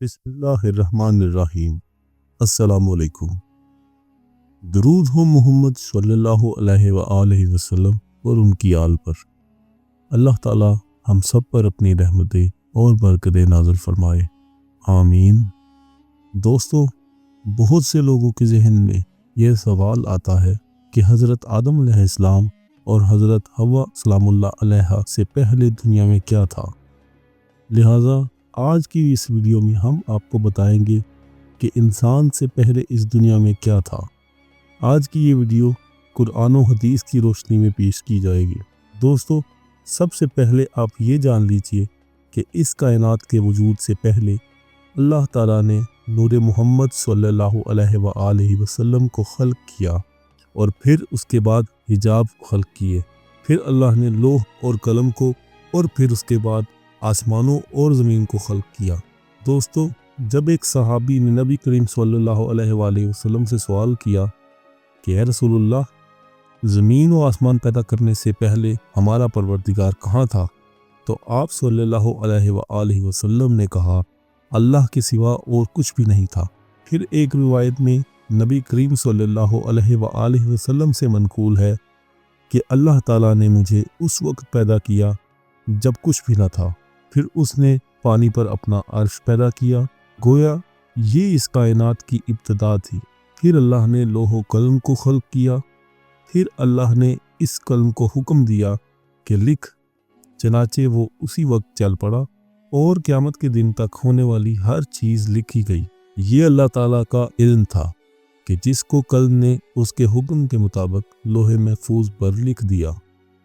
बिस्मिल्लाहिर्रहमानिर्रहीम। अस्सलाम वालेकुम। दरूद हो मोहम्मद सल्लल्लाहु अलैहि वसल्लम और उनकी आल पर। अल्लाह ताला हम सब पर अपनी रहमतें और बरकतें नाज़िल फरमाए, आमीन। दोस्तों, बहुत से लोगों के जहन में यह सवाल आता है कि हज़रत आदम अलैहिस्सलाम और हज़रत हव्वा सलामुल्लाह अलैहा से पहले दुनिया में क्या था। लिहाजा आज की इस वीडियो में हम आपको बताएंगे कि इंसान से पहले इस दुनिया में क्या था। आज की ये वीडियो कुरान और हदीस की रोशनी में पेश की जाएगी। दोस्तों, सबसे पहले आप ये जान लीजिए कि इस कायनात के वजूद से पहले अल्लाह ताला ने नूर मोहम्मद सल्लल्लाहु अलैहि वसल्लम को खल्क किया और फिर उसके बाद हिजाब खल्क किए। फिर अल्लाह ने लोह और कलम को और फिर उसके बाद आसमानों और ज़मीन को खल्क किया। दोस्तों, जब एक सहाबी ने नबी करीम सल्लल्लाहु अलैहि वसल्लम से सवाल किया कि या रसूलुल्लाह, ज़मीन और आसमान पैदा करने से पहले हमारा परवरदिगार कहाँ था, तो आप सल्लल्लाहु अलैहि वसल्लम ने कहा, अल्लाह के सिवा और कुछ भी नहीं था। फिर एक रिवायत में नबी करीम सल्लल्लाहु अलैहि वसल्लम से मनकूल है कि अल्लाह ताला ने मुझे उस वक्त पैदा किया जब कुछ भी न था। फिर उसने पानी पर अपना अर्श पैदा किया, गोया ये इस कायनात की इब्तिदा थी। फिर अल्लाह ने लोहो कलम को खल्क किया। फिर अल्लाह ने इस कलम को हुक्म दिया कि लिख, चनाचे वो उसी वक्त चल पड़ा और क़यामत के दिन तक होने वाली हर चीज़ लिखी गई। ये अल्लाह ताला का इल्म था कि जिसको कलम ने उसके हुक्म के मुताबिक लोहे महफूज पर लिख दिया।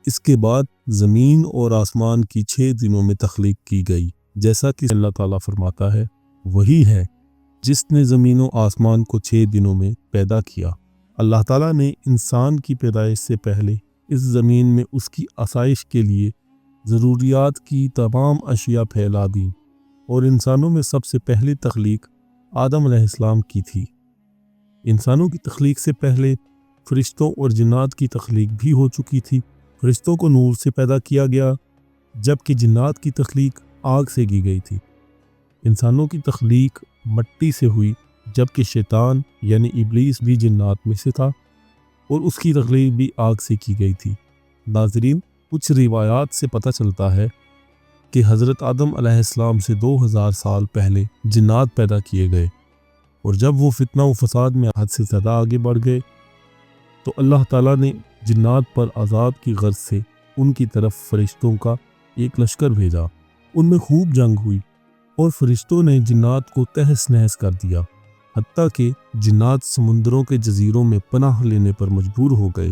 इसके बाद ज़मीन और आसमान की 6 दिनों में तख्लीक की गई। जैसा कि अल्लाह ताला फरमाता है, वही है जिसने ज़मीन और आसमान को 6 दिनों में पैदा किया। अल्लाह ताला ने इंसान की पैदाइश से पहले इस ज़मीन में उसकी आसाइश के लिए ज़रूरियात की तमाम अशिया फैला दी और इंसानों में सबसे पहली तख्लीक आदम अलैहिस्सलाम की थी। इंसानों की तख्लीक से पहले फरिश्तों और जिन्नात की तख्लीक भी हो चुकी थी। फरिश्तों को नूर से पैदा किया गया, जबकि जिन्नात की तख्लीक आग से की गई थी। इंसानों की तख्लीक मट्टी से हुई, जबकि शैतान यानी इब्लीस भी जिन्नात में से था और उसकी तख्लीक भी आग से की गई थी। नाज़रीन, कुछ रिवायात से पता चलता है कि हज़रत आदम अलैहिस्सलाम से 2000 साल पहले जिन्नात पैदा किए गए और जब वो फितना व फसाद में हद से ज़्यादा आगे बढ़ गए तो अल्लाह ताला ने जिन्नात पर अज़ाब की गर्ज से उनकी तरफ फरिश्तों का एक लश्कर भेजा। उनमें खूब जंग हुई और फरिश्तों ने जिन्नात को तहस नहस कर दिया, हत्ता कि जिन्नात समुंदरों के जजीरों में पनाह लेने पर मजबूर हो गए।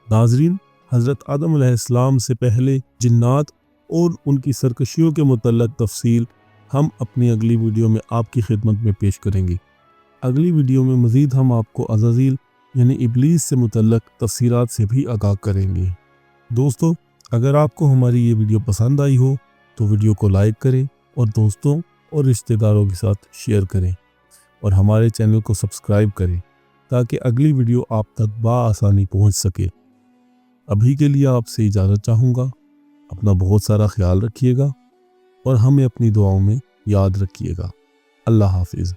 नाज़रीन, हज़रत आदम अलैहिस्सलाम से पहले जिन्नात और उनकी सरकशियों के मुतल्लक़ तफसील हम अपनी अगली वीडियो में आपकी खिदमत में पेश करेंगे। अगली वीडियो में मज़ीद हम आपको अज़ाज़ील यानी इब्लीस से मुतल्लक़ तफसीलात से भी आगाह करेंगे। दोस्तों, अगर आपको हमारी ये वीडियो पसंद आई हो तो वीडियो को लाइक करें और दोस्तों और रिश्तेदारों के साथ शेयर करें और हमारे चैनल को सब्सक्राइब करें ताकि अगली वीडियो आप तक बआसानी पहुंच सके। अभी के लिए आपसे इजाज़त चाहूँगा। अपना बहुत सारा ख्याल रखिएगा और हमें अपनी दुआओं में याद रखिएगा। अल्लाह हाफिज़।